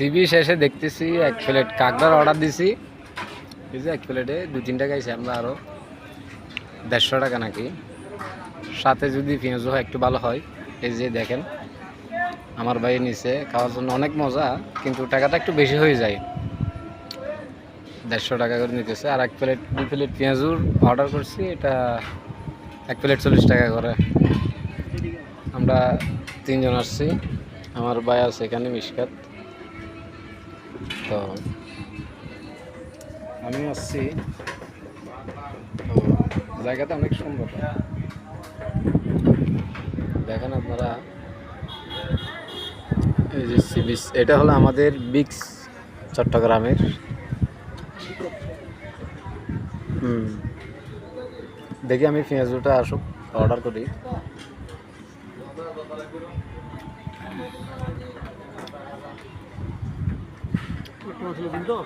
CB শেষে দেখতেছি 1 plate কাঁকড়ার অর্ডার দিছি। এই যে 1 প্লেটে 2-3টা খাইছি আমরা, আরও 150 টাকা নাকি। সাথে যদি পেঁয়াজও হয় একটু ভালো হয়। এই যে দেখেন আমার ভাই নিচে খাওয়ার জন্য, অনেক মজা, কিন্তু টাকাটা একটু বেশি হয়ে যায়। 150 টাকা করে নিতেছে। আর 1 প্লেট 2 প্লেট পেঁয়াজুর অর্ডার করছি, এটা 1 প্লেট 40 টাকা করে। আমরা 3 জন আসছি, আমার ভাই আছে এখানে মিশকাত, তো আমি আসছি। তো জায়গাটা অনেক সুন্দর, দেখেন আপনারা। এই যে সি বিচ, এটা হলো আমাদের বিচ চট্টগ্রামের। দেখি আমি পেঁয়াজুটা আসুক, অর্ডার করি।